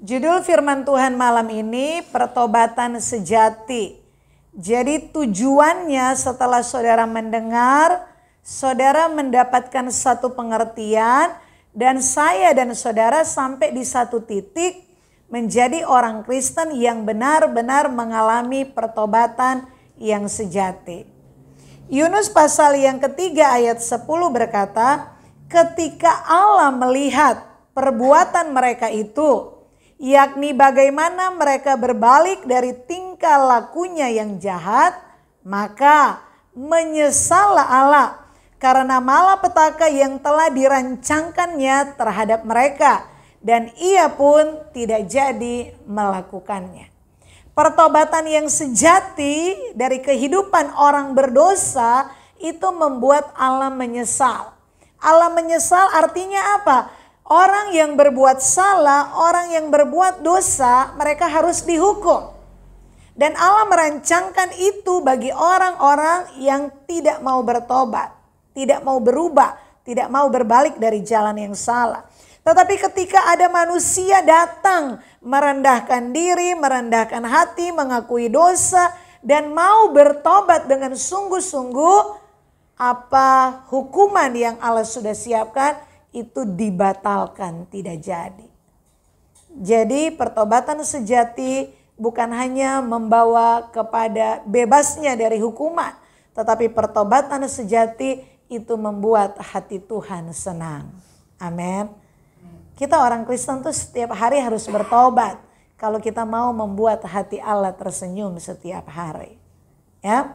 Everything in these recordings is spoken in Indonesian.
Judul firman Tuhan malam ini pertobatan sejati. Jadi tujuannya setelah saudara mendengar, saudara mendapatkan satu pengertian dan saya dan saudara sampai di satu titik menjadi orang Kristen yang benar-benar mengalami pertobatan yang sejati. Yunus pasal yang ketiga ayat 10 berkata, ketika Allah melihat perbuatan mereka itu, yakni bagaimana mereka berbalik dari tingkah lakunya yang jahat, maka menyesallah Allah karena malapetaka yang telah dirancangkannya terhadap mereka, dan ia pun tidak jadi melakukannya. Pertobatan yang sejati dari kehidupan orang berdosa itu membuat Allah menyesal. Allah menyesal artinya apa? Orang yang berbuat salah, orang yang berbuat dosa, mereka harus dihukum. Dan Allah merancangkan itu bagi orang-orang yang tidak mau bertobat, tidak mau berubah, tidak mau berbalik dari jalan yang salah. Tetapi ketika ada manusia datang merendahkan diri, merendahkan hati, mengakui dosa, dan mau bertobat dengan sungguh-sungguh, apa hukuman yang Allah sudah siapkan itu dibatalkan, tidak jadi. Jadi pertobatan sejati bukan hanya membawa kepada bebasnya dari hukuman, tetapi pertobatan sejati itu membuat hati Tuhan senang. Amin. Kita orang Kristen tuh setiap hari harus bertobat kalau kita mau membuat hati Allah tersenyum setiap hari. Ya.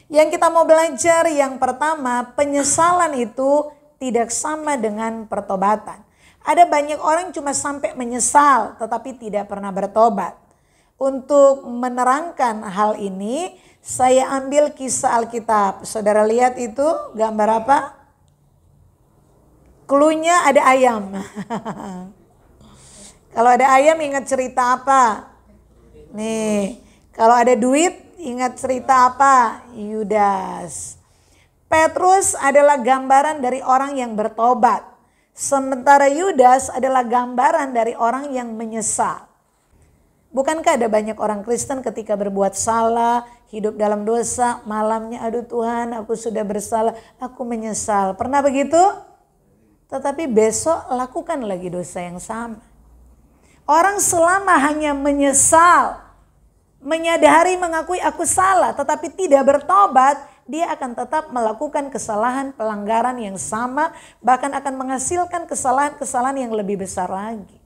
Yang kita mau belajar yang pertama, penyesalan itu tidak sama dengan pertobatan. Ada banyak orang cuma sampai menyesal tetapi tidak pernah bertobat. Untuk menerangkan hal ini, saya ambil kisah Alkitab. Saudara lihat itu gambar apa? Cluenya ada ayam. Kalau ada ayam ingat cerita apa? Nih, kalau ada duit ingat cerita apa? Yudas. Petrus adalah gambaran dari orang yang bertobat. Sementara Yudas adalah gambaran dari orang yang menyesal. Bukankah ada banyak orang Kristen ketika berbuat salah, hidup dalam dosa, malamnya aduh Tuhan aku sudah bersalah, aku menyesal. Pernah begitu? Tetapi besok lakukan lagi dosa yang sama. Orang selama hanya menyesal, menyadari mengakui aku salah tetapi tidak bertobat, dia akan tetap melakukan kesalahan, pelanggaran yang sama, bahkan akan menghasilkan kesalahan-kesalahan yang lebih besar lagi.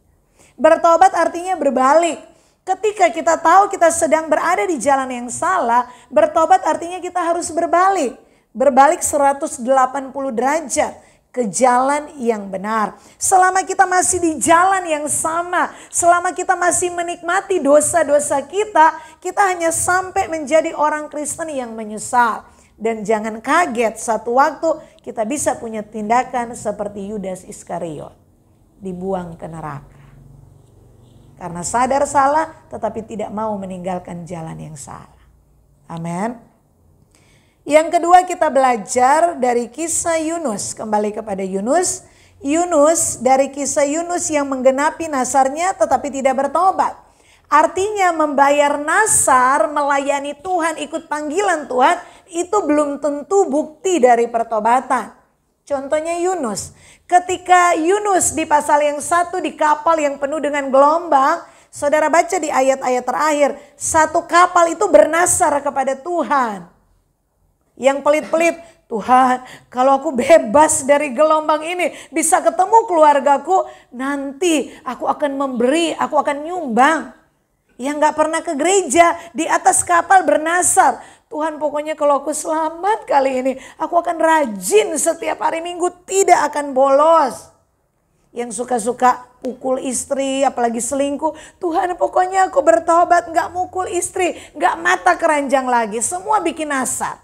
Bertobat artinya berbalik. Ketika kita tahu kita sedang berada di jalan yang salah, bertobat artinya kita harus berbalik. Berbalik 180 derajat ke jalan yang benar. Selama kita masih di jalan yang sama, selama kita masih menikmati dosa-dosa kita hanya sampai menjadi orang Kristen yang menyesal. Dan jangan kaget satu waktu kita bisa punya tindakan seperti Yudas Iskariot. Dibuang ke neraka. Karena sadar salah tetapi tidak mau meninggalkan jalan yang salah. Amin. Yang kedua kita belajar dari kisah Yunus. Kembali kepada Yunus. Yunus dari kisah Yunus yang menggenapi nasarnya tetapi tidak bertobat. Artinya membayar nasar, melayani Tuhan, ikut panggilan Tuhan, itu belum tentu bukti dari pertobatan. Contohnya Yunus. Ketika Yunus di pasal yang 1 di kapal yang penuh dengan gelombang, saudara baca di ayat-ayat terakhir, satu kapal itu bernasar kepada Tuhan. Yang pelit-pelit, Tuhan kalau aku bebas dari gelombang ini, bisa ketemu keluargaku, nanti aku akan memberi, aku akan nyumbang. Yang gak pernah ke gereja di atas kapal bernasar, Tuhan pokoknya kalau aku selamat kali ini, aku akan rajin setiap hari Minggu, tidak akan bolos. Yang suka-suka pukul istri, apalagi selingkuh, Tuhan pokoknya aku bertobat, gak mukul istri, gak mata keranjang lagi, semua bikin nasar.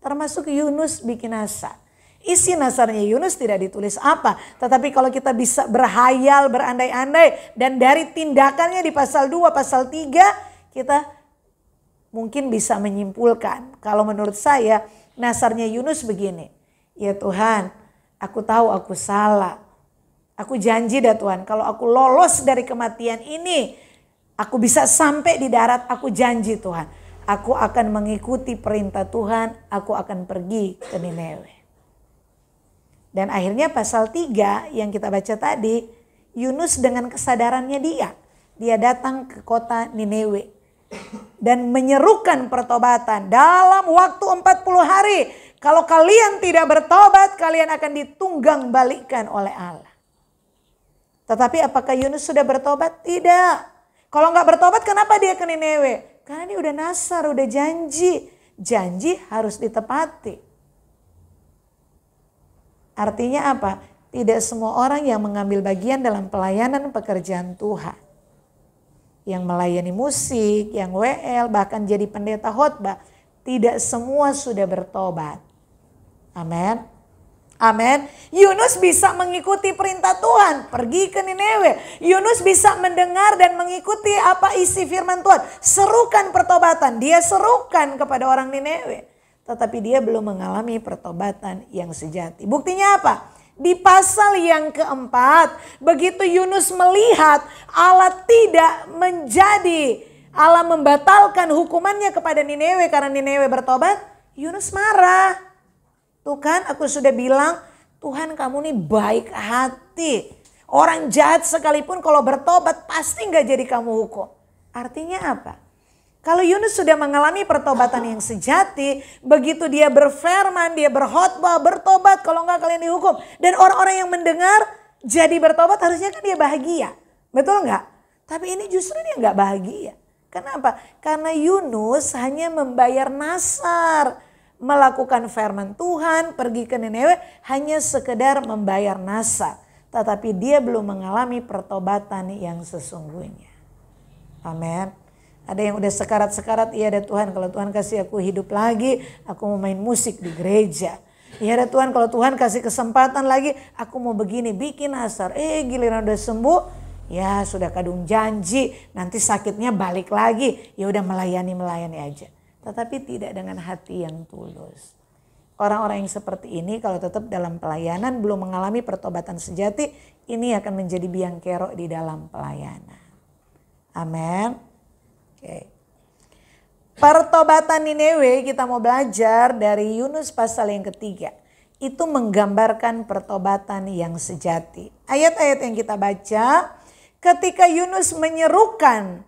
Termasuk Yunus bikin nasar. Isi nasarnya Yunus tidak ditulis apa. Tetapi kalau kita bisa berhayal, berandai-andai. Dan dari tindakannya di pasal 2, pasal 3. Kita mungkin bisa menyimpulkan. Kalau menurut saya nasarnya Yunus begini. Ya Tuhan, aku tahu aku salah. Aku janji dah Tuhan, kalau aku lolos dari kematian ini, aku bisa sampai di darat, aku janji Tuhan. Aku akan mengikuti perintah Tuhan, aku akan pergi ke Nineve. Dan akhirnya pasal 3 yang kita baca tadi, Yunus dengan kesadarannya dia datang ke kota Nineve. Dan menyerukan pertobatan dalam waktu 40 hari. Kalau kalian tidak bertobat, kalian akan ditunggang balikkan oleh Allah. Tetapi apakah Yunus sudah bertobat? Tidak. Kalau nggak bertobat, kenapa dia ke Nineve? Karena dia udah nasar, udah janji. Janji harus ditepati. Artinya apa? Tidak semua orang yang mengambil bagian dalam pelayanan pekerjaan Tuhan. Yang melayani musik, yang WL, bahkan jadi pendeta khotbah. Tidak semua sudah bertobat. Amin. Amin. Yunus bisa mengikuti perintah Tuhan, pergi ke Nineve. Yunus bisa mendengar dan mengikuti apa isi firman Tuhan. Serukan pertobatan, dia serukan kepada orang Nineve. Tetapi dia belum mengalami pertobatan yang sejati. Buktinya apa? Di pasal yang keempat, begitu Yunus melihat Allah tidak Allah membatalkan hukumannya kepada Nineve karena Nineve bertobat, Yunus marah. Tuh kan aku sudah bilang, Tuhan kamu nih baik hati. Orang jahat sekalipun kalau bertobat pasti gak jadi kamu hukum. Artinya apa? Kalau Yunus sudah mengalami pertobatan yang sejati, begitu dia berfirman, dia berkhotbah, bertobat, kalau enggak kalian dihukum. Dan orang-orang yang mendengar jadi bertobat harusnya kan dia bahagia. Betul enggak? Tapi ini justru dia enggak bahagia. Kenapa? Karena Yunus hanya membayar nasar. Melakukan firman Tuhan, pergi ke Nineve hanya sekedar membayar nasar. Tetapi dia belum mengalami pertobatan yang sesungguhnya. Amin. Ada yang udah sekarat-sekarat, iya ada Tuhan kalau Tuhan kasih aku hidup lagi, aku mau main musik di gereja. Iya ada Tuhan kalau Tuhan kasih kesempatan lagi, aku mau begini, bikin asar. Giliran udah sembuh, ya sudah kadung janji, nanti sakitnya balik lagi. Ya udah melayani aja. Tetapi tidak dengan hati yang tulus. Orang-orang yang seperti ini kalau tetap dalam pelayanan belum mengalami pertobatan sejati, ini akan menjadi biang kerok di dalam pelayanan. Amin. Oke. Pertobatan Nineve kita mau belajar dari Yunus pasal yang ketiga. Itu menggambarkan pertobatan yang sejati. Ayat-ayat yang kita baca, ketika Yunus menyerukan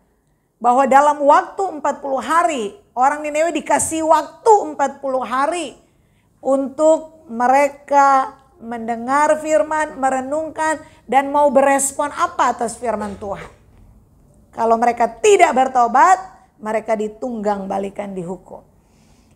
bahwa dalam waktu 40 hari, orang Nineve dikasih waktu 40 hari untuk mereka mendengar firman, merenungkan dan mau berespon apa atas firman Tuhan. Kalau mereka tidak bertobat, mereka ditunggang balikan dihukum.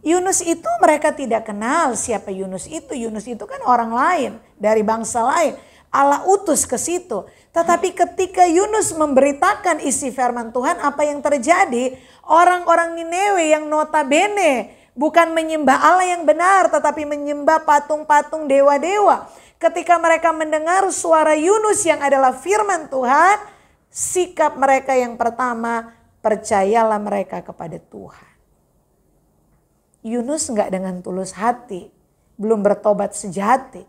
Yunus itu mereka tidak kenal siapa Yunus itu. Yunus itu kan orang lain, dari bangsa lain. Allah utus ke situ. Tetapi ketika Yunus memberitakan isi firman Tuhan, apa yang terjadi? Orang-orang Nineve yang notabene bukan menyembah Allah yang benar, tetapi menyembah patung-patung dewa-dewa. Ketika mereka mendengar suara Yunus yang adalah firman Tuhan, sikap mereka yang pertama, percayalah mereka kepada Tuhan. Yunus enggak dengan tulus hati, belum bertobat sejati.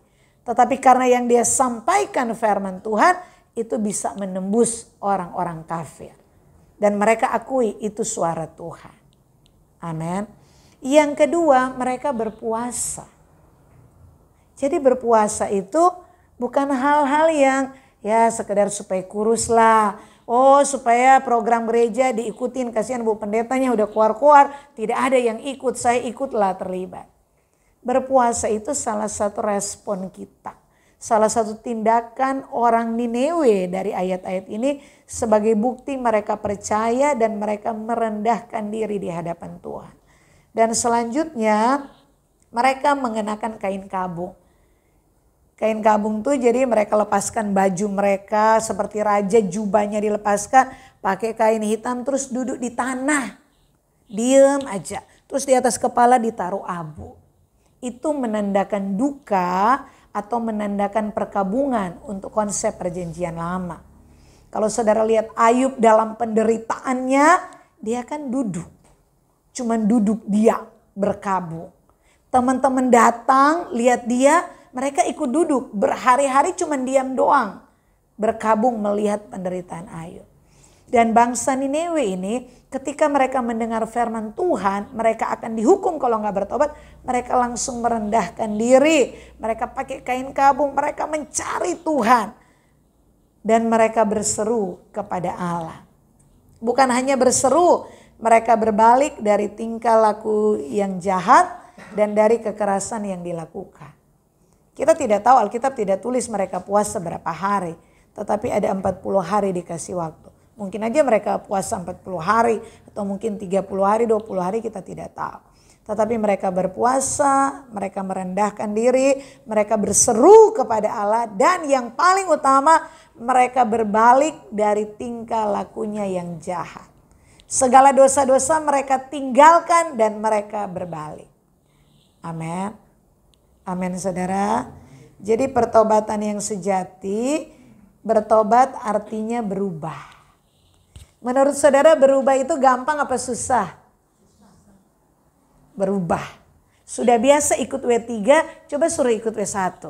Tetapi karena yang dia sampaikan firman Tuhan, itu bisa menembus orang-orang kafir. Dan mereka akui itu suara Tuhan. Amin. Yang kedua, mereka berpuasa. Jadi berpuasa itu bukan hal-hal yang ya sekedar supaya kurus lah. Oh supaya program gereja diikutin, kasihan bu pendetanya udah keluar-keluar. Tidak ada yang ikut, saya ikutlah terlibat. Berpuasa itu salah satu respon kita. Salah satu tindakan orang Nineve dari ayat-ayat ini sebagai bukti mereka percaya dan mereka merendahkan diri di hadapan Tuhan. Dan selanjutnya mereka mengenakan kain kabung. Kain kabung tuh jadi mereka lepaskan baju mereka seperti raja, jubahnya dilepaskan, pakai kain hitam terus duduk di tanah. Diam aja. Terus di atas kepala ditaruh abu. Itu menandakan duka atau menandakan perkabungan untuk konsep perjanjian lama. Kalau saudara lihat Ayub dalam penderitaannya, dia kan duduk. Cuman duduk dia berkabung. Teman-teman datang lihat dia, mereka ikut duduk. Berhari-hari cuman diam doang. berkabung melihat penderitaan Ayub. Dan bangsa Niniwe ini ketika mereka mendengar firman Tuhan, mereka akan dihukum kalau nggak bertobat. Mereka langsung merendahkan diri, mereka pakai kain kabung, mereka mencari Tuhan. Dan mereka berseru kepada Allah. Bukan hanya berseru, mereka berbalik dari tingkah laku yang jahat dan dari kekerasan yang dilakukan. Kita tidak tahu, Alkitab tidak tulis mereka puasa berapa hari. Tetapi ada 40 hari dikasih waktu. Mungkin aja mereka puasa 40 hari atau mungkin 30 hari, 20 hari, kita tidak tahu. Tetapi mereka berpuasa, mereka merendahkan diri, mereka berseru kepada Allah. Dan yang paling utama, mereka berbalik dari tingkah lakunya yang jahat. Segala dosa-dosa mereka tinggalkan dan mereka berbalik. Amin. Amin saudara. Jadi pertobatan yang sejati, bertobat artinya berubah. Menurut saudara berubah itu gampang apa susah? Berubah. Sudah biasa ikut W3, coba suruh ikut W1.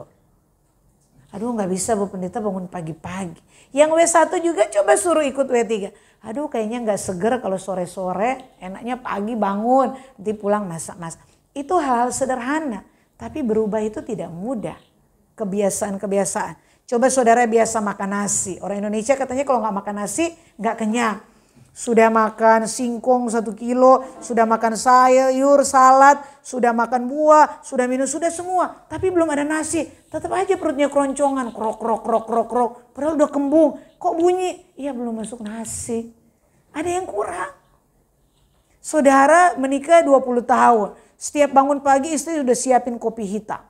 Aduh gak bisa Bu Pendeta bangun pagi-pagi. Yang W1 juga coba suruh ikut W3. Aduh kayaknya gak seger kalau sore-sore, enaknya pagi bangun, nanti pulang masak-masak. Itu hal-hal sederhana, tapi berubah itu tidak mudah. Kebiasaan-kebiasaan. Coba saudara biasa makan nasi. Orang Indonesia katanya kalau gak makan nasi gak kenyang. Sudah makan singkong 1 kilo, sudah makan sayur, salad, sudah makan buah, sudah minum, sudah semua. Tapi belum ada nasi. Tetap aja perutnya keroncongan. Krok, krok, krok, krok, krok. Padahal udah kembung. Kok bunyi? Iya belum masuk nasi. Ada yang kurang. Saudara menikah 20 tahun. Setiap bangun pagi istri udah siapin kopi hitam.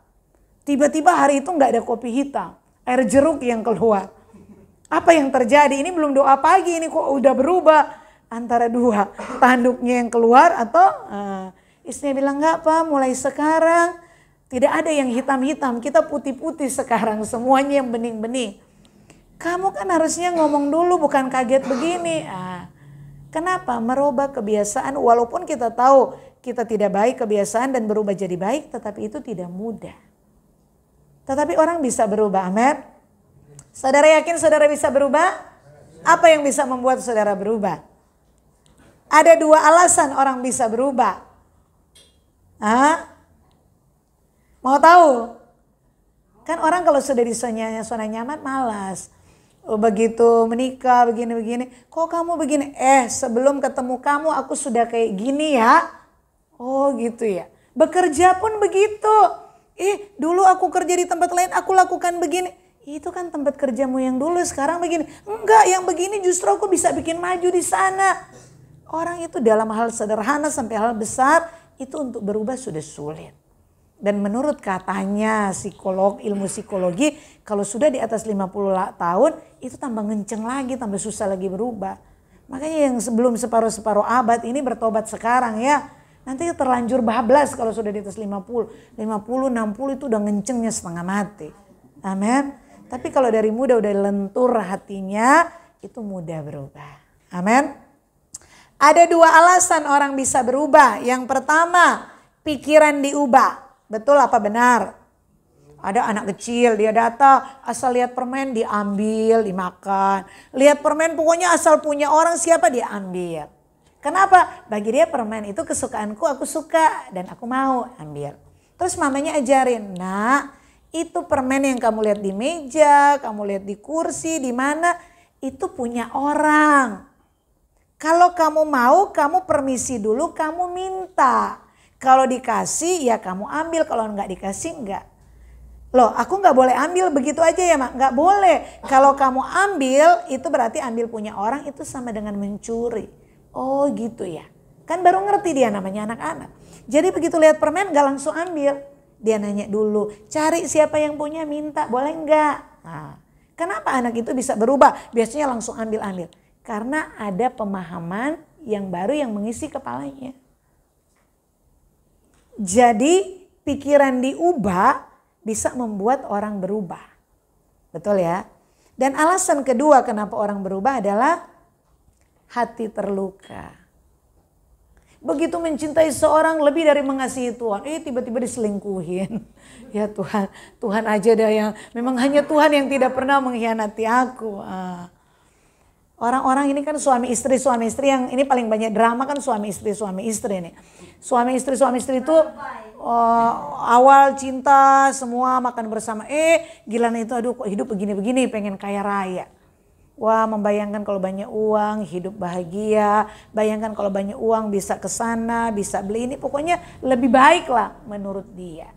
Tiba-tiba hari itu gak ada kopi hitam. Air jeruk yang keluar. Apa yang terjadi? Ini belum doa pagi, ini kok udah berubah. Antara dua, tanduknya yang keluar atau istrinya bilang enggak Pak, mulai sekarang tidak ada yang hitam-hitam. Kita putih-putih sekarang, semuanya yang bening-bening. Kamu kan harusnya ngomong dulu, bukan kaget begini. Kenapa? Merubah kebiasaan walaupun kita tahu kita tidak baik kebiasaan dan berubah jadi baik, tetapi itu tidak mudah. Tetapi orang bisa berubah, amin. Saudara yakin saudara bisa berubah? Apa yang bisa membuat saudara berubah? Ada 2 alasan orang bisa berubah. Mau tahu? Kan orang kalau sudah di zona nyaman malas. Begitu menikah begini-begini. Kok kamu begini? Sebelum ketemu kamu aku sudah kayak gini ya. Oh gitu ya. Bekerja pun begitu. Dulu aku kerja di tempat lain aku lakukan begini. Itu kan tempat kerjamu yang dulu sekarang begini. Enggak, yang begini justru aku bisa bikin maju di sana. Orang itu dalam hal sederhana sampai hal besar itu untuk berubah sudah sulit. Dan menurut katanya ilmu psikologi kalau sudah di atas 50 tahun itu tambah ngenceng lagi, tambah susah lagi berubah. Makanya yang sebelum separuh-separuh abad ini bertobat sekarang ya. Nanti terlanjur bablas kalau sudah di atas 50, 60 itu udah ngencengnya setengah mati. Amin. Tapi kalau dari muda udah lentur hatinya, itu mudah berubah. Amin. Ada 2 alasan orang bisa berubah. Yang pertama, pikiran diubah. Betul apa benar? Ada anak kecil, dia datang, asal lihat permen diambil, dimakan. Lihat permen pokoknya asal punya orang siapa dia ambil. Kenapa? Bagi dia permen itu kesukaanku, aku suka dan aku mau ambil. Terus mamanya ajarin, nak, itu permen yang kamu lihat di meja, kamu lihat di kursi, di mana, itu punya orang. Kalau kamu mau, kamu permisi dulu, kamu minta. Kalau dikasih, ya kamu ambil. Kalau enggak dikasih, enggak. Loh, aku enggak boleh ambil begitu aja ya, Mak? Enggak boleh. Kalau kamu ambil, itu berarti ambil punya orang, itu sama dengan mencuri. Oh gitu ya. Kan baru ngerti dia namanya anak-anak. Jadi begitu lihat permen, enggak langsung ambil. Dia nanya dulu, cari siapa yang punya, minta, boleh enggak? Kenapa anak itu bisa berubah? Biasanya langsung ambil-ambil. Karena ada pemahaman yang baru yang mengisi kepalanya. Jadi pikiran diubah bisa membuat orang berubah. Betul ya? Dan alasan kedua kenapa orang berubah adalah hati terluka. Begitu mencintai seorang lebih dari mengasihi Tuhan. Tiba-tiba diselingkuhin. Ya Tuhan, Tuhan aja dah yang, memang hanya Tuhan yang tidak pernah mengkhianati aku. Orang-orang ini kan suami istri yang ini paling banyak drama kan suami istri nih. Suami istri itu awal cinta semua makan bersama. Gila nih itu, aduh kok hidup begini-begini, pengen kaya raya. Wah, membayangkan kalau banyak uang hidup bahagia, bayangkan kalau banyak uang bisa ke sana, bisa beli ini, pokoknya lebih baik lah menurut dia.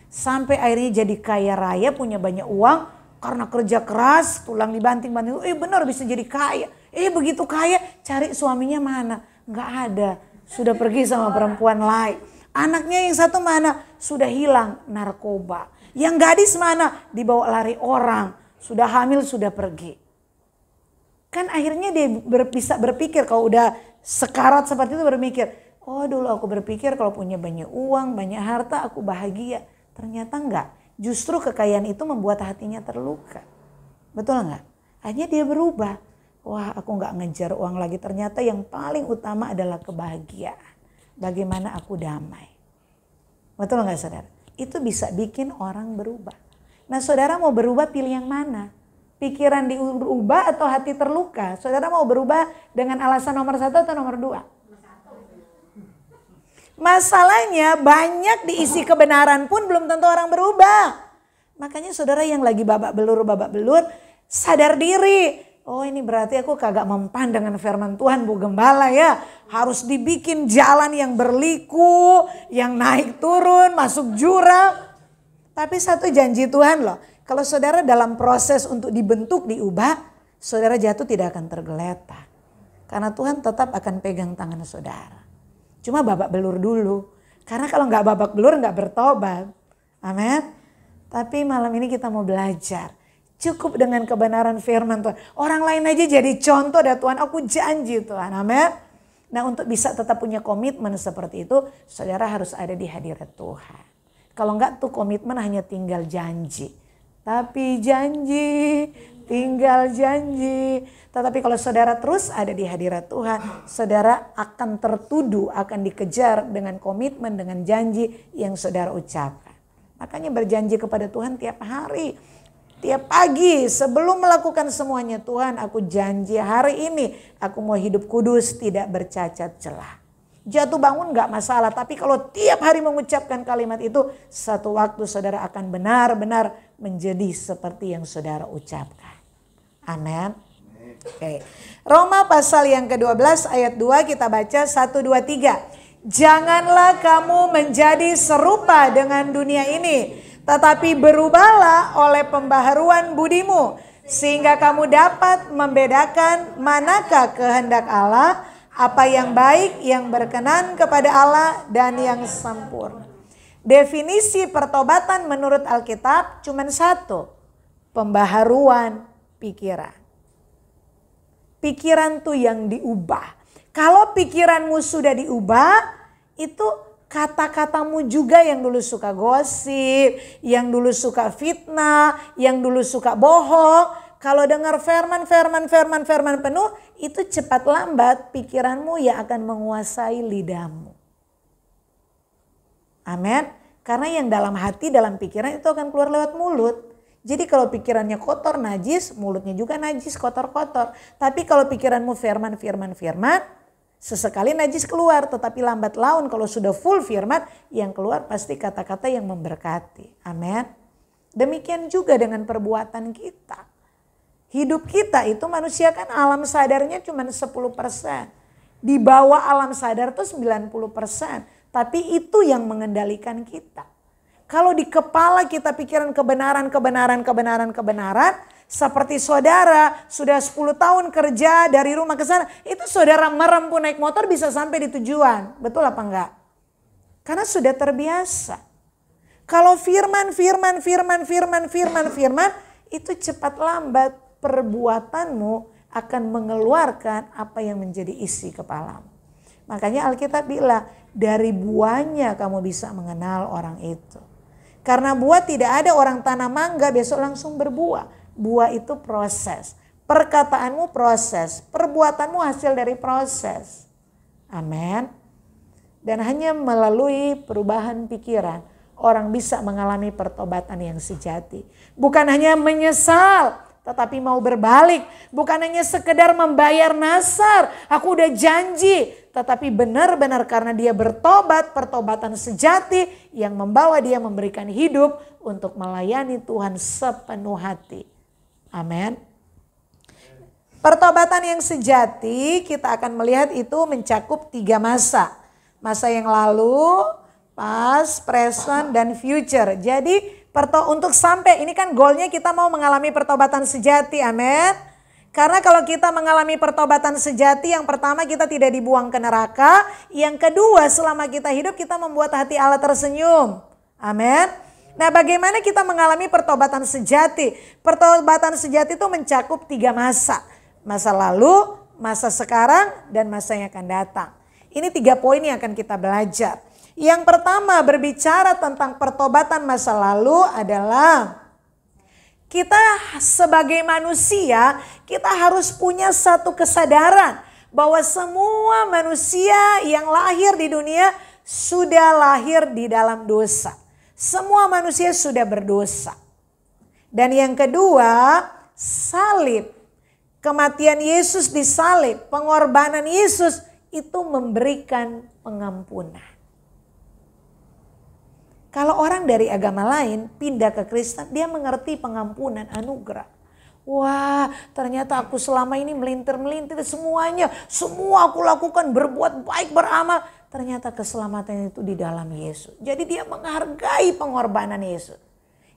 Sampai akhirnya jadi kaya raya, punya banyak uang karena kerja keras, tulang dibanting-banting. Benar bisa jadi kaya. Begitu kaya, cari suaminya mana? Nggak ada, sudah pergi sama perempuan lain. Anaknya yang satu mana? Sudah hilang, narkoba. Yang gadis mana? Dibawa lari orang, sudah hamil, sudah pergi. Kan akhirnya dia bisa berpikir, kalau udah sekarat seperti itu berpikir, dulu aku berpikir kalau punya banyak uang, banyak harta aku bahagia. Ternyata enggak, justru kekayaan itu membuat hatinya terluka. Betul enggak? Akhirnya dia berubah. Wah, aku enggak ngejar uang lagi, ternyata yang paling utama adalah kebahagiaan. Bagaimana aku damai. Betul enggak saudara? Itu bisa bikin orang berubah. Nah saudara mau berubah pilih yang mana? Pikiran diubah atau hati terluka? Saudara mau berubah dengan alasan nomor 1 atau nomor 2? Masalahnya banyak diisi kebenaran pun belum tentu orang berubah. Makanya saudara yang lagi babak belur, sadar diri. Ini berarti aku kagak mempan dengan firman Tuhan, Bu Gembala ya. Harus dibikin jalan yang berliku, yang naik turun, masuk jurang. Tapi satu janji Tuhan loh. Kalau saudara dalam proses untuk dibentuk, diubah, saudara jatuh tidak akan tergeletak. Karena Tuhan tetap akan pegang tangan saudara. Cuma babak belur dulu. Karena kalau nggak babak belur nggak bertobat. Amin. Tapi malam ini kita mau belajar. Cukup dengan kebenaran firman Tuhan. Orang lain aja jadi contoh dah Tuhan. Aku janji Tuhan. Amin. Nah untuk bisa tetap punya komitmen seperti itu, saudara harus ada di hadirat Tuhan. Kalau enggak tuh komitmen hanya tinggal janji. Tapi janji, tinggal janji. Tetapi kalau saudara terus ada di hadirat Tuhan, saudara akan tertuduh, akan dikejar dengan komitmen, dengan janji yang saudara ucapkan. Makanya berjanji kepada Tuhan tiap hari, tiap pagi sebelum melakukan semuanya. Tuhan, aku janji hari ini aku mau hidup kudus, tidak bercacat celah. Jatuh bangun gak masalah, tapi kalau tiap hari mengucapkan kalimat itu, satu waktu saudara akan benar-benar menjadi seperti yang saudara ucapkan. Amin. Oke. Roma pasal yang ke-12 ayat 2 kita baca 1, 2, 3. Janganlah kamu menjadi serupa dengan dunia ini, tetapi berubahlah oleh pembaharuan budimu, sehingga kamu dapat membedakan manakah kehendak Allah, apa yang baik, yang berkenan kepada Allah, dan yang sempurna. Definisi pertobatan menurut Alkitab cuma satu. Pembaharuan pikiran. Pikiran tuh yang diubah. Kalau pikiranmu sudah diubah, itu kata-katamu juga yang dulu suka gosip, yang dulu suka fitnah, yang dulu suka bohong. Kalau dengar firman penuh, itu cepat lambat pikiranmu yang akan menguasai lidahmu. Amin. Karena yang dalam hati, dalam pikiran itu akan keluar lewat mulut. Jadi kalau pikirannya kotor, najis, mulutnya juga najis, kotor-kotor. Tapi kalau pikiranmu firman, sesekali najis keluar. Tetapi lambat laun kalau sudah full firman, yang keluar pasti kata-kata yang memberkati. Amin. Demikian juga dengan perbuatan kita. Hidup kita itu manusia kan alam sadarnya cuma 10%. Di bawah alam sadar tuh 90%. Tapi itu yang mengendalikan kita. Kalau di kepala kita pikiran kebenaran. Seperti saudara sudah 10 tahun kerja dari rumah ke sana. Itu saudara merem pun naik motor bisa sampai di tujuan. Betul apa enggak? Karena sudah terbiasa. Kalau firman. Itu cepat lambat perbuatanmu akan mengeluarkan apa yang menjadi isi kepalamu. Makanya Alkitab bilang, dari buahnya kamu bisa mengenal orang itu. Karena buah tidak ada orang tanam mangga besok langsung berbuah. Buah itu proses. Perkataanmu proses. Perbuatanmu hasil dari proses. Amin. Dan hanya melalui perubahan pikiran, orang bisa mengalami pertobatan yang sejati. Bukan hanya menyesal, tetapi mau berbalik. Bukan hanya sekedar membayar nasar, aku udah janji. Tetapi benar-benar karena dia bertobat, pertobatan sejati yang membawa dia memberikan hidup untuk melayani Tuhan sepenuh hati. Amin. Pertobatan yang sejati kita akan melihat itu mencakup 3 masa. Masa yang lalu, past, present, dan future. Jadi untuk sampai ini kan goalnya kita mau mengalami pertobatan sejati, amin. Karena kalau kita mengalami pertobatan sejati, yang pertama kita tidak dibuang ke neraka. Yang kedua, selama kita hidup kita membuat hati Allah tersenyum, amin. Nah, bagaimana kita mengalami pertobatan sejati? Pertobatan sejati itu mencakup 3 masa. Masa lalu, masa sekarang, dan masa yang akan datang. Ini 3 poin yang akan kita belajar. Yang pertama berbicara tentang pertobatan masa lalu adalah kita sebagai manusia, kita harus punya satu kesadaran bahwa semua manusia yang lahir di dunia sudah lahir di dalam dosa. Semua manusia sudah berdosa. Dan yang kedua, salib. Kematian Yesus di salib, pengorbanan Yesus itu memberikan pengampunan. Kalau orang dari agama lain pindah ke Kristen, dia mengerti pengampunan, anugerah. Wah, ternyata aku selama ini melintir-melintir semuanya. Semua aku lakukan, berbuat baik, beramal. Ternyata keselamatan itu di dalam Yesus. Jadi dia menghargai pengorbanan Yesus.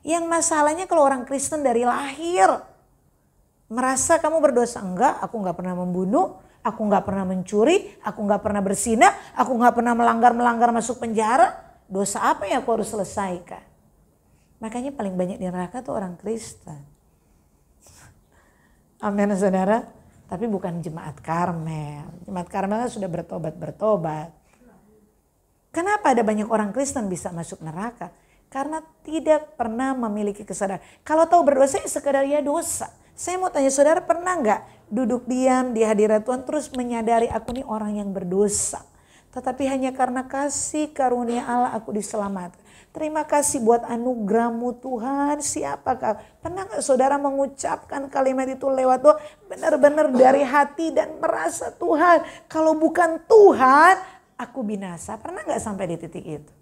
Yang masalahnya kalau orang Kristen dari lahir merasa kamu berdosa. Enggak, aku gak pernah membunuh, aku gak pernah mencuri, aku gak pernah berzinah, aku gak pernah melanggar masuk penjara. Dosa apa yang aku harus selesaikan? Makanya paling banyak di neraka tuh orang Kristen. Amin saudara. Tapi bukan jemaat Karmel. Jemaat Karmel kan sudah bertobat. Kenapa ada banyak orang Kristen bisa masuk neraka? Karena tidak pernah memiliki kesadaran. Kalau tahu berdosa ya sekedar ya dosa. Saya mau tanya saudara, pernah gak duduk diam di hadirat Tuhan terus menyadari aku nih orang yang berdosa. Tetapi hanya karena kasih karunia Allah aku diselamatkan. Terima kasih buat anugerah-Mu Tuhan. Siapakah? Pernah gak saudara mengucapkan kalimat itu lewat doa benar-benar dari hati dan merasa Tuhan, kalau bukan Tuhan aku binasa. Pernah gak sampai di titik itu?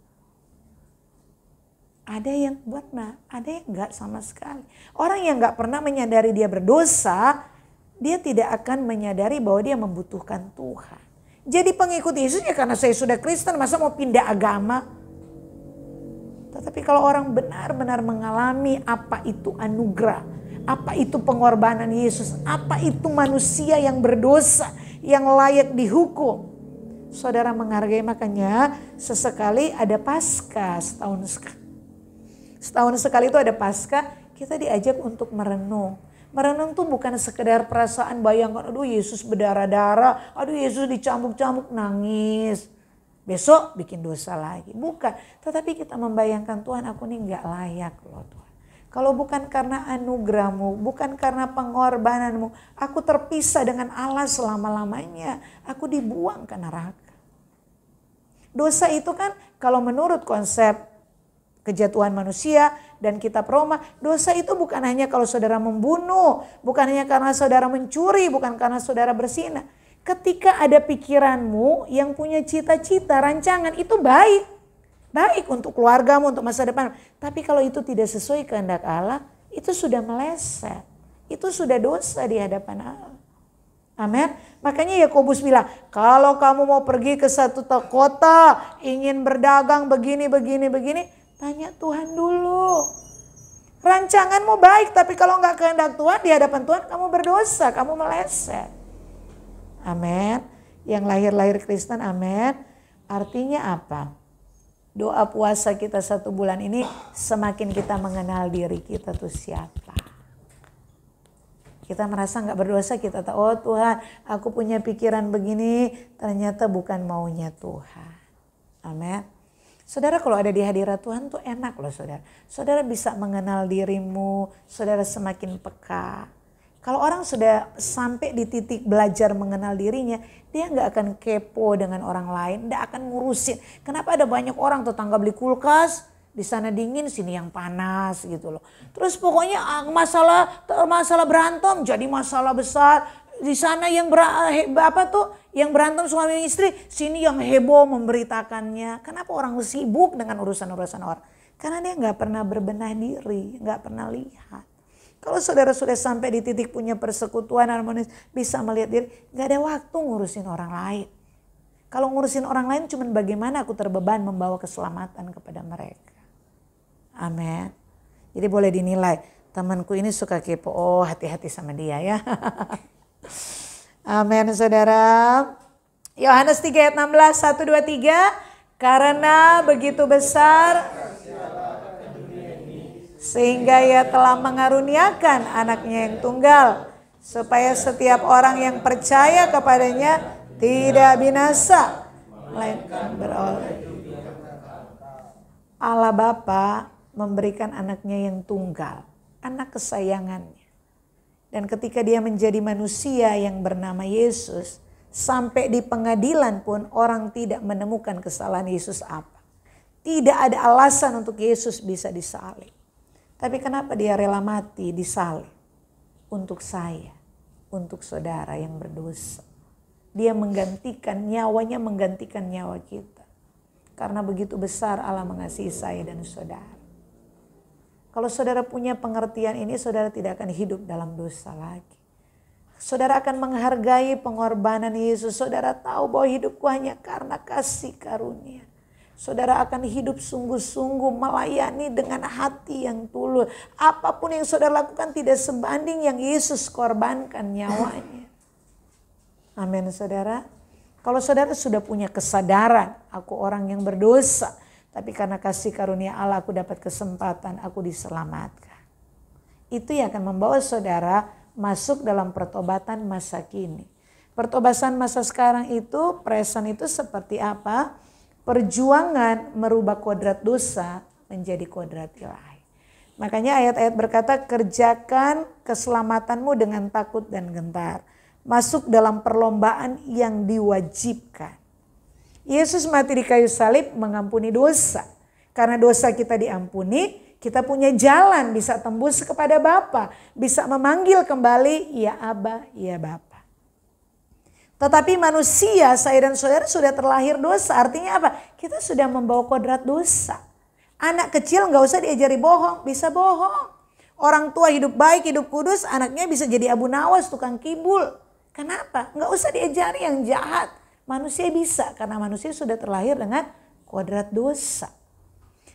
Ada yang pernah, ada yang gak sama sekali. Orang yang gak pernah menyadari dia berdosa, dia tidak akan menyadari bahwa dia membutuhkan Tuhan. Jadi pengikut Yesus ya karena saya sudah Kristen, masa mau pindah agama? Tetapi kalau orang benar-benar mengalami apa itu anugerah, apa itu pengorbanan Yesus, apa itu manusia yang berdosa, yang layak dihukum. Saudara menghargai, makanya sesekali ada Paskah setahun sekali. Setahun sekali itu ada Paskah, kita diajak untuk merenung. Merenung tuh bukan sekedar perasaan bayangkan, aduh Yesus berdarah-darah, aduh Yesus dicambuk-cambuk nangis. Besok bikin dosa lagi. Bukan, tetapi kita membayangkan Tuhan aku nih gak layak loh Tuhan. Kalau bukan karena anugerah-Mu, bukan karena pengorbanan-Mu, aku terpisah dengan Allah selama-lamanya. Aku dibuang ke neraka. Dosa itu kan kalau menurut konsep kejatuhan manusia dan kitab Roma, dosa itu bukan hanya kalau saudara membunuh, bukan hanya karena saudara mencuri, bukan karena saudara berzinah. Ketika ada pikiranmu yang punya cita-cita, rancangan itu baik. Baik untuk keluargamu, untuk masa depan. Tapi kalau itu tidak sesuai kehendak Allah, itu sudah meleset. Itu sudah dosa di hadapan Allah. Amin. Makanya Yakobus bilang, kalau kamu mau pergi ke satu kota, ingin berdagang begini, tanya Tuhan dulu. Rancanganmu baik, tapi kalau nggak kehendak Tuhan, di hadapan Tuhan kamu berdosa, kamu meleset. Amin. Yang lahir-lahir Kristen, amin. Artinya apa? Doa puasa kita 1 bulan ini semakin kita mengenal diri kita tuh siapa. Kita merasa nggak berdosa, kita tahu, oh Tuhan, aku punya pikiran begini, ternyata bukan maunya Tuhan. Amin. Saudara kalau ada di hadirat Tuhan tuh enak loh saudara. Saudara bisa mengenal dirimu, saudara semakin peka. Kalau orang sudah sampai di titik belajar mengenal dirinya, dia nggak akan kepo dengan orang lain, nggak akan ngurusin. Kenapa ada banyak orang tetangga beli kulkas, di sana dingin, sini yang panas gitu loh. Terus pokoknya masalah berantem jadi masalah besar. Di sana yang yang berantem suami istri, sini yang heboh memberitakannya. Kenapa orang sibuk dengan urusan-urusan orang? Karena dia nggak pernah berbenah diri, nggak pernah lihat. Kalau saudara sudah sampai di titik punya persekutuan harmonis, bisa melihat diri, nggak ada waktu ngurusin orang lain. Kalau ngurusin orang lain cuman bagaimana aku terbeban membawa keselamatan kepada mereka. Amin. Jadi boleh dinilai, temanku ini suka kepo, oh hati-hati sama dia ya. Amin saudara. Yohanes 3 ayat 16, 1, 2, 3. Karena begitu besar sehingga ia telah mengaruniakan anaknya yang tunggal, supaya setiap orang yang percaya kepadanya tidak binasa, melainkan beroleh. Allah Bapa memberikan anaknya yang tunggal, anak kesayangannya. Dan ketika dia menjadi manusia yang bernama Yesus, sampai di pengadilan pun orang tidak menemukan kesalahan Yesus apa. Tidak ada alasan untuk Yesus bisa disalib. Tapi kenapa dia rela mati disalib? Untuk saya, untuk saudara yang berdosa. Dia menggantikan nyawanya, menggantikan nyawa kita. Karena begitu besar Allah mengasihi saya dan saudara. Kalau saudara punya pengertian ini, saudara tidak akan hidup dalam dosa lagi. Saudara akan menghargai pengorbanan Yesus. Saudara tahu bahwa hidupku hanya karena kasih karunia. Saudara akan hidup sungguh-sungguh melayani dengan hati yang tulus. Apapun yang saudara lakukan tidak sebanding yang Yesus korbankan nyawanya. Amin saudara. Kalau saudara sudah punya kesadaran, aku orang yang berdosa. Tapi karena kasih karunia Allah aku dapat kesempatan, aku diselamatkan. Itu yang akan membawa saudara masuk dalam pertobatan masa kini. Pertobatan masa sekarang itu, present itu seperti apa? Perjuangan merubah kodrat dosa menjadi kodrat ilahi. Makanya ayat-ayat berkata, kerjakan keselamatanmu dengan takut dan gentar. Masuk dalam perlombaan yang diwajibkan. Yesus mati di kayu salib mengampuni dosa. Karena dosa kita diampuni, kita punya jalan bisa tembus kepada Bapa. Bisa memanggil kembali, ya Aba, ya Bapa. Tetapi manusia, saya dan saudara sudah terlahir dosa. Artinya apa? Kita sudah membawa kodrat dosa. Anak kecil gak usah diajari bohong, bisa bohong. Orang tua hidup baik, hidup kudus, anaknya bisa jadi Abu Nawas, tukang kibul. Kenapa? Gak usah diajari yang jahat. Manusia bisa, karena manusia sudah terlahir dengan kodrat dosa.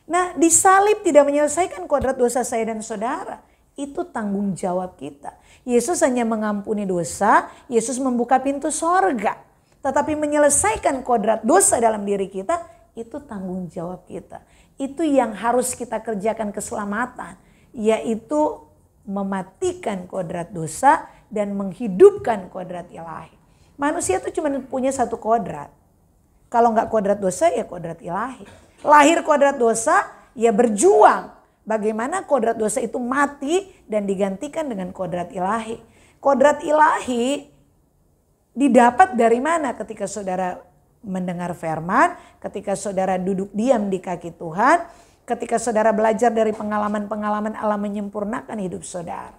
Nah, disalib tidak menyelesaikan kodrat dosa saya dan saudara. Itu tanggung jawab kita. Yesus hanya mengampuni dosa, Yesus membuka pintu sorga. Tetapi menyelesaikan kodrat dosa dalam diri kita, itu tanggung jawab kita. Itu yang harus kita kerjakan keselamatan. Yaitu mematikan kodrat dosa dan menghidupkan kodrat ilahi. Manusia itu cuma punya satu kodrat. Kalau nggak kodrat dosa ya kodrat ilahi. Lahir kodrat dosa ya berjuang. Bagaimana kodrat dosa itu mati dan digantikan dengan kodrat ilahi. Kodrat ilahi didapat dari mana ketika saudara mendengar firman, ketika saudara duduk diam di kaki Tuhan, ketika saudara belajar dari pengalaman-pengalaman Allah menyempurnakan hidup saudara.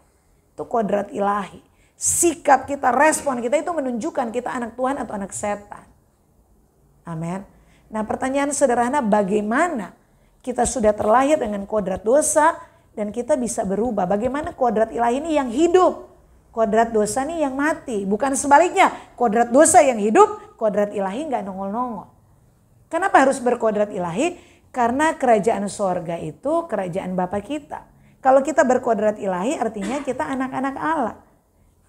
Itu kodrat ilahi. Sikap kita, respon kita itu menunjukkan kita anak Tuhan atau anak setan. Amin. Nah pertanyaan sederhana, bagaimana kita sudah terlahir dengan kodrat dosa dan kita bisa berubah. Bagaimana kodrat ilahi ini yang hidup, kodrat dosa ini yang mati. Bukan sebaliknya, kodrat dosa yang hidup, kodrat ilahi nggak nongol-nongol. Kenapa harus berkodrat ilahi? Karena kerajaan sorga itu kerajaan Bapa kita. Kalau kita berkodrat ilahi artinya kita anak-anak Allah.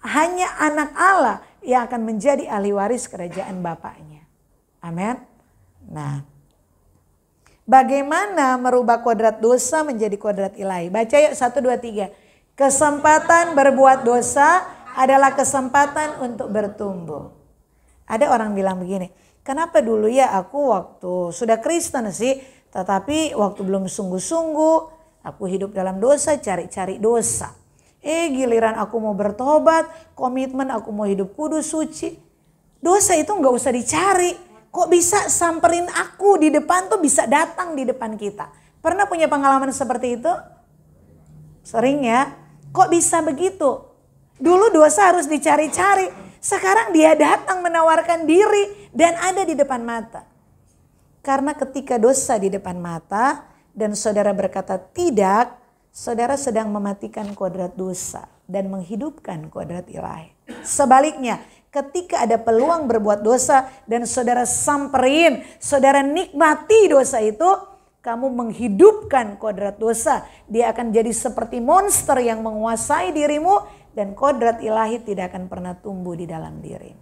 Hanya anak Allah yang akan menjadi ahli waris kerajaan Bapaknya. Amin. Nah, bagaimana merubah kodrat dosa menjadi kodrat ilahi? Baca yuk 1, 2, 3. Kesempatan berbuat dosa adalah kesempatan untuk bertumbuh. Ada orang bilang begini, kenapa dulu ya aku waktu sudah Kristen sih, tetapi waktu belum sungguh-sungguh aku hidup dalam dosa, cari-cari dosa. Giliran aku mau bertobat, komitmen aku mau hidup kudus, suci. Dosa itu gak usah dicari. Kok bisa samperin aku di depan tuh, bisa datang di depan kita. Pernah punya pengalaman seperti itu? Sering ya. Kok bisa begitu? Dulu dosa harus dicari-cari. Sekarang dia datang menawarkan diri dan ada di depan mata. Karena ketika dosa di depan mata dan saudara berkata tidak, saudara sedang mematikan kodrat dosa dan menghidupkan kodrat ilahi. Sebaliknya, ketika ada peluang berbuat dosa dan saudara samperin, saudara nikmati dosa itu, kamu menghidupkan kodrat dosa. Dia akan jadi seperti monster yang menguasai dirimu dan kodrat ilahi tidak akan pernah tumbuh di dalam diri.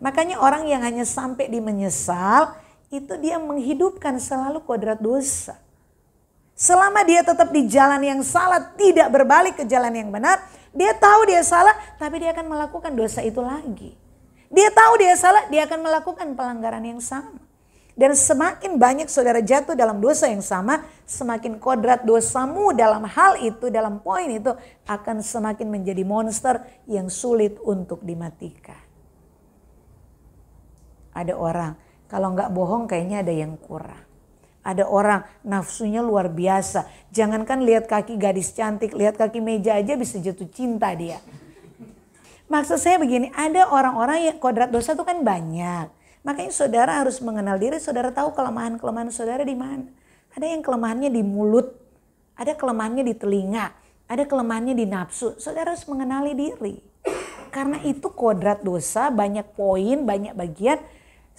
Makanya orang yang hanya sampai di menyesal, itu dia menghidupkan selalu kodrat dosa. Selama dia tetap di jalan yang salah, tidak berbalik ke jalan yang benar, dia tahu dia salah, tapi dia akan melakukan dosa itu lagi. Dia tahu dia salah, dia akan melakukan pelanggaran yang sama. Dan semakin banyak saudara jatuh dalam dosa yang sama, semakin kodrat dosamu dalam hal itu, dalam poin itu, akan semakin menjadi monster yang sulit untuk dimatikan. Ada orang, kalau nggak bohong kayaknya ada yang kurang. Ada orang nafsunya luar biasa. Jangankan lihat kaki gadis cantik, lihat kaki meja aja bisa jatuh cinta dia. Maksud saya begini, ada orang-orang yang kodrat dosa itu kan banyak. Makanya saudara harus mengenal diri, saudara tahu kelemahan-kelemahan saudara di mana. Ada yang kelemahannya di mulut, ada kelemahannya di telinga, ada kelemahannya di nafsu. Saudara harus mengenali diri. Karena itu kodrat dosa, banyak poin, banyak bagian.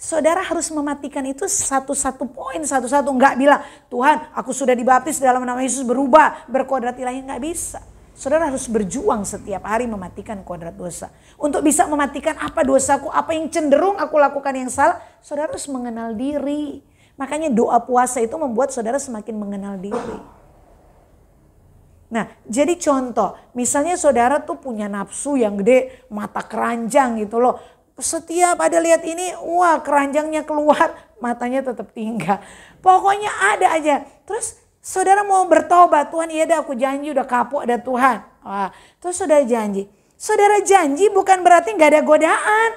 Saudara harus mematikan itu satu-satu poin, satu-satu. Enggak bilang, Tuhan aku sudah dibaptis dalam nama Yesus berubah, berkodrat ilahi. Enggak bisa. Saudara harus berjuang setiap hari mematikan kodrat dosa. Untuk bisa mematikan apa dosaku, apa yang cenderung aku lakukan yang salah. Saudara harus mengenal diri. Makanya doa puasa itu membuat saudara semakin mengenal diri. Nah, jadi contoh, misalnya saudara tuh punya nafsu yang gede, mata keranjang gitu loh. Setiap ada lihat ini, wah keranjangnya keluar, matanya tetap tinggal. Pokoknya ada aja. Terus saudara mau bertobat, Tuhan iya dah aku janji udah kapok dah Tuhan. Wah, terus saudara janji. Saudara janji bukan berarti gak ada godaan.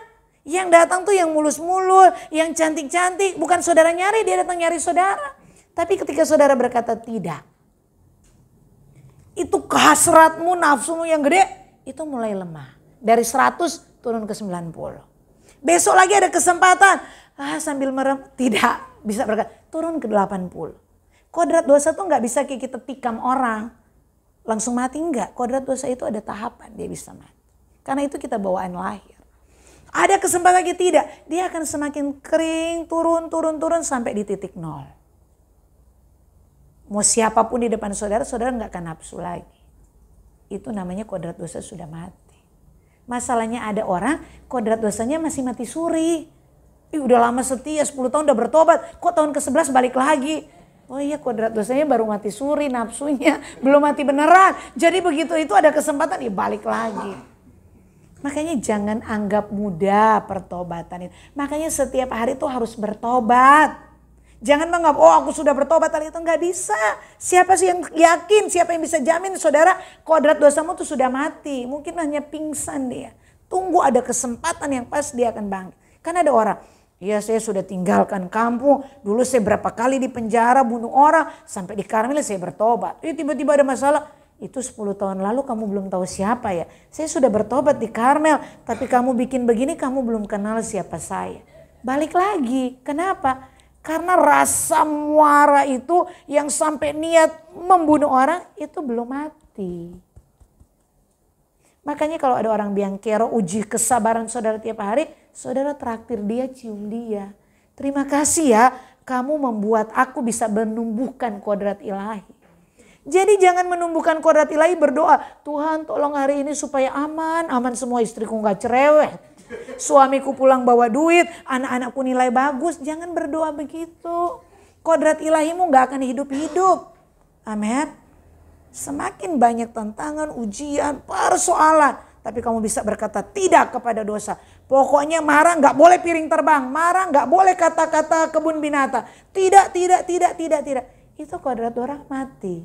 Yang datang tuh yang mulus-mulus, yang cantik-cantik. Bukan saudara nyari, dia datang nyari saudara. Tapi ketika saudara berkata tidak. Itu kehasratmu, nafsumu yang gede, itu mulai lemah. Dari 100 turun ke 90. Besok lagi ada kesempatan. Sambil merem, tidak bisa berkata, turun ke 80. Kodrat dosa tuh gak bisa kayak kita tikam orang. Langsung mati enggak. Kodrat dosa itu ada tahapan dia bisa mati. Karena itu kita bawaan lahir. Ada kesempatan lagi tidak. Dia akan semakin kering, turun sampai di titik 0. Mau siapapun di depan saudara, saudara gak akan nafsu lagi. Itu namanya kodrat dosa sudah mati. Masalahnya ada orang kodrat dosanya masih mati suri. Udah lama setia 10 tahun udah bertobat. Kok tahun ke-11 balik lagi? Oh iya kodrat dosanya baru mati suri nafsunya. Belum mati beneran. Jadi begitu itu ada kesempatan ya balik lagi. Makanya jangan anggap mudah pertobatan itu. Makanya setiap hari tuh harus bertobat. Jangan menganggap oh aku sudah bertobat kali itu. Nggak bisa. Siapa sih yang yakin, siapa yang bisa jamin saudara kodrat dosamu tuh sudah mati. Mungkin hanya pingsan dia. Tunggu ada kesempatan yang pas dia akan bangkit. Kan ada orang, ya saya sudah tinggalkan kampung. Dulu saya berapa kali di penjara bunuh orang. Sampai di Karmel saya bertobat. Tiba-tiba ada masalah. Itu 10 tahun lalu kamu belum tahu siapa ya. Saya sudah bertobat di Karmel. Tapi kamu bikin begini kamu belum kenal siapa saya. Balik lagi. Kenapa? Karena rasa muara itu yang sampai niat membunuh orang itu belum mati. Makanya kalau ada orang biang kero uji kesabaran saudara tiap hari. Saudara traktir dia, cium dia. Terima kasih ya kamu membuat aku bisa menumbuhkan kodrat ilahi. Jadi jangan menumbuhkan kodrat ilahi berdoa. Tuhan tolong hari ini supaya aman semua istriku gak cerewet. Suamiku pulang bawa duit, anak-anakku nilai bagus. Jangan berdoa begitu. Kodrat ilahimu gak akan hidup-hidup. Amin. Semakin banyak tantangan, ujian, persoalan. Tapi kamu bisa berkata tidak kepada dosa. Pokoknya marah gak boleh piring terbang. Marah gak boleh kata-kata kebun binatang. Tidak. Itu kodrat orang mati.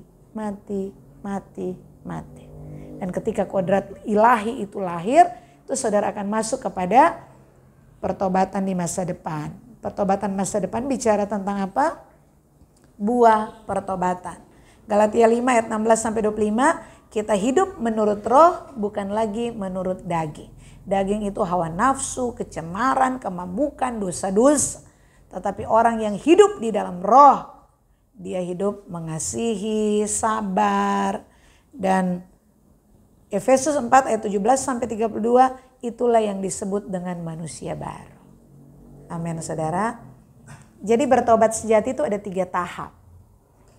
Dan ketika kodrat ilahi itu lahir, itu saudara akan masuk kepada pertobatan di masa depan. Pertobatan masa depan bicara tentang apa? Buah pertobatan. Galatia 5 ayat 16-25, kita hidup menurut roh, bukan lagi menurut daging. Daging itu hawa nafsu, kecemaran, kemabukan, dosa-dosa. Tetapi orang yang hidup di dalam roh, dia hidup mengasihi, sabar, dan Efesus 4 ayat 17-32, itulah yang disebut dengan manusia baru. Amin saudara. Jadi bertobat sejati itu ada 3 tahap.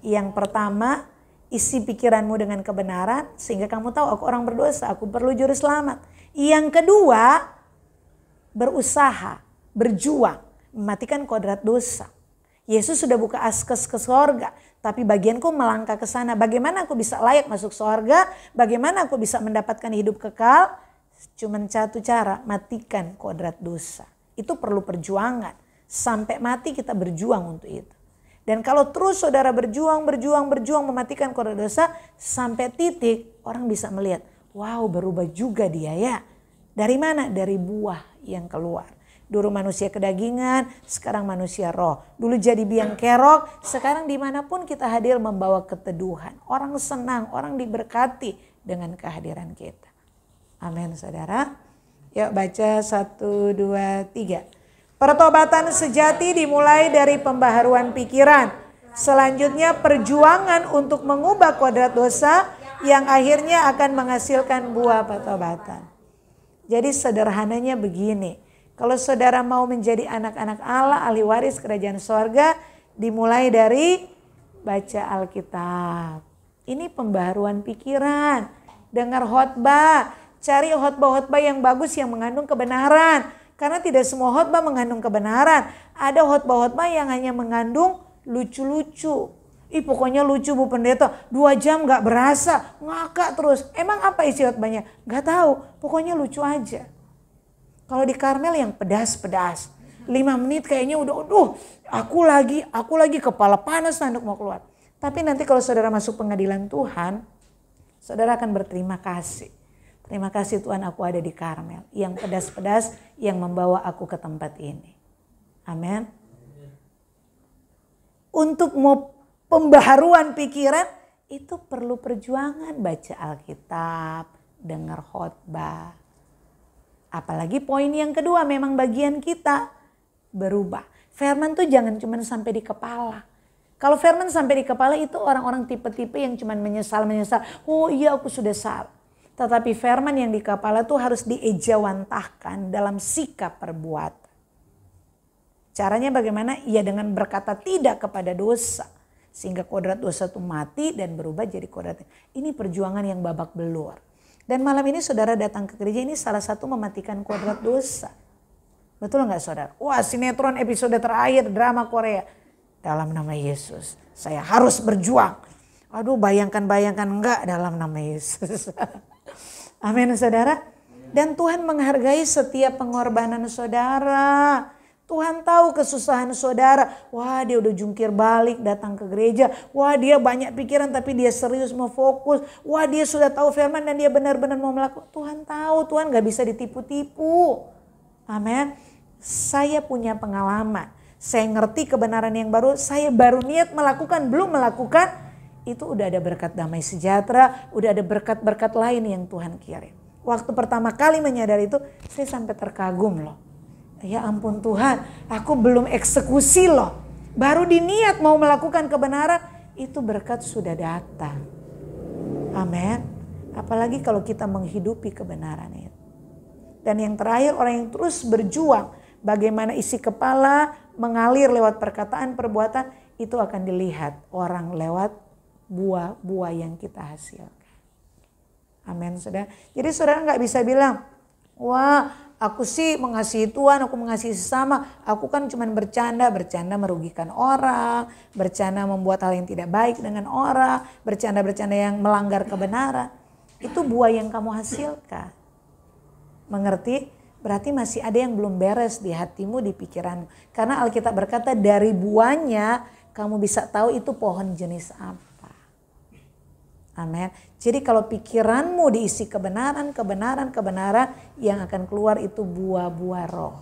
Yang pertama, isi pikiranmu dengan kebenaran sehingga kamu tahu aku orang berdosa, aku perlu juru selamat. Yang kedua, berusaha, berjuang, mematikan kodrat dosa. Yesus sudah buka akses ke sorga, tapi bagianku melangkah ke sana. Bagaimana aku bisa layak masuk sorga? Bagaimana aku bisa mendapatkan hidup kekal? Cuman satu cara, matikan kodrat dosa. Itu perlu perjuangan. Sampai mati kita berjuang untuk itu. Dan kalau terus saudara berjuang mematikan kodrat dosa, sampai titik orang bisa melihat, wow berubah juga dia ya. Dari mana? Dari buah yang keluar. Dulu manusia kedagingan, sekarang manusia roh. Dulu jadi biang kerok, sekarang dimanapun kita hadir membawa keteduhan. Orang senang, orang diberkati dengan kehadiran kita. Amin saudara. Yuk baca 1, 2, 3. Pertobatan sejati dimulai dari pembaharuan pikiran. Selanjutnya perjuangan untuk mengubah kodrat dosa yang akhirnya akan menghasilkan buah pertobatan. Jadi sederhananya begini. Kalau saudara mau menjadi anak-anak Allah, ahli waris kerajaan sorga, dimulai dari baca Alkitab. Ini pembaharuan pikiran. Dengar khotbah. Cari khotbah-khotbah yang bagus yang mengandung kebenaran. Karena tidak semua khotbah mengandung kebenaran. Ada khotbah-khotbah yang hanya mengandung lucu-lucu. Pokoknya lucu Bu Pendeta. 2 jam gak berasa. Ngakak terus. Emang apa isi khotbahnya? Gak tahu. Pokoknya lucu aja. Kalau di Karmel yang pedas-pedas. 5 menit kayaknya udah, aku lagi kepala panas tanduk mau keluar. Tapi nanti kalau saudara masuk pengadilan Tuhan, saudara akan berterima kasih. Terima kasih Tuhan aku ada di Karmel. Yang pedas-pedas yang membawa aku ke tempat ini. Amin. Untuk mau pembaharuan pikiran, itu perlu perjuangan. Baca Alkitab, dengar khotbah. Apalagi poin yang kedua, memang bagian kita berubah. Firman tuh jangan cuma sampai di kepala. Kalau firman sampai di kepala itu orang-orang tipe-tipe yang cuma menyesal. Oh iya aku sudah salah. Tetapi firman yang di kepala tuh harus diejawantahkan dalam sikap perbuatan. Caranya bagaimana? Ya dengan berkata tidak kepada dosa. Sehingga kodrat dosa itu mati dan berubah jadi kodrat. Ini perjuangan yang babak belur. Dan malam ini saudara datang ke gereja, ini salah satu mematikan kodrat dosa. Betul nggak saudara? Wah sinetron episode terakhir drama Korea. Dalam nama Yesus saya harus berjuang. Aduh bayangkan enggak dalam nama Yesus. Amin saudara. Dan Tuhan menghargai setiap pengorbanan saudara. Tuhan tahu kesusahan saudara. Wah dia udah jungkir balik datang ke gereja. Wah dia banyak pikiran tapi dia serius mau fokus. Wah dia sudah tahu firman dan dia benar-benar mau melakukan. Tuhan tahu, Tuhan gak bisa ditipu-tipu. Amin. Saya punya pengalaman. Saya ngerti kebenaran yang baru. Saya baru niat melakukan, belum melakukan. Itu udah ada berkat damai sejahtera. Udah ada berkat-berkat lain yang Tuhan kirim. Waktu pertama kali menyadari itu saya sampai terkagum loh. Ya ampun Tuhan, aku belum eksekusi loh. Baru diniat mau melakukan kebenaran, itu berkat sudah datang. Amin. Apalagi kalau kita menghidupi kebenaran itu. Dan yang terakhir orang yang terus berjuang. Bagaimana isi kepala mengalir lewat perkataan, perbuatan. Itu akan dilihat orang lewat buah-buah yang kita hasilkan. Amin saudara. Jadi saudara gak bisa bilang, wah aku sih mengasihi Tuhan, aku mengasihi sesama. Aku kan cuma bercanda merugikan orang. Bercanda membuat hal yang tidak baik dengan orang. Bercanda yang melanggar kebenaran. Itu buah yang kamu hasilkan. Mengerti? Berarti masih ada yang belum beres di hatimu, di pikiranmu. Karena Alkitab berkata dari buahnya kamu bisa tahu itu pohon jenis apa. Amin. Jadi kalau pikiranmu diisi kebenaran, yang akan keluar itu buah-buah roh.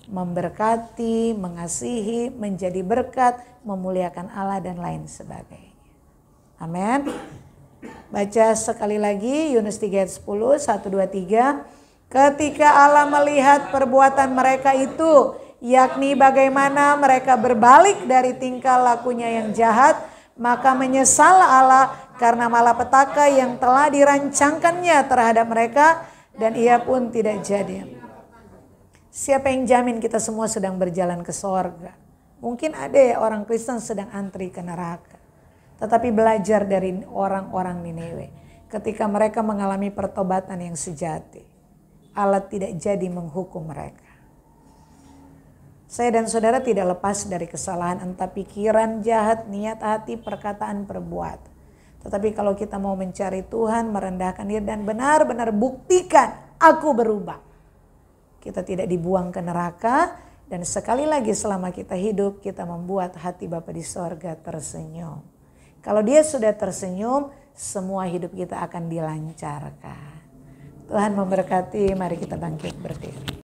Memberkati, mengasihi, menjadi berkat, memuliakan Allah dan lain sebagainya. Amin. Baca sekali lagi Yunus 3 ayat 10, 1, 2, 3. Ketika Allah melihat perbuatan mereka itu, yakni bagaimana mereka berbalik dari tingkah lakunya yang jahat, maka menyesal Allah karena malapetaka yang telah dirancangkannya terhadap mereka, dan ia pun tidak jadi. Siapa yang jamin kita semua sedang berjalan ke sorga? Mungkin ada ya orang Kristen sedang antri ke neraka. Tetapi belajar dari orang-orang Niniwe. Ketika mereka mengalami pertobatan yang sejati, Allah tidak jadi menghukum mereka. Saya dan saudara tidak lepas dari kesalahan, entah pikiran jahat, niat hati, perkataan, perbuatan. Tetapi kalau kita mau mencari Tuhan, merendahkan diri dan benar-benar buktikan aku berubah, kita tidak dibuang ke neraka. Dan sekali lagi selama kita hidup, kita membuat hati Bapa di sorga tersenyum. Kalau Dia sudah tersenyum, semua hidup kita akan dilancarkan. Tuhan memberkati, mari kita bangkit berdiri.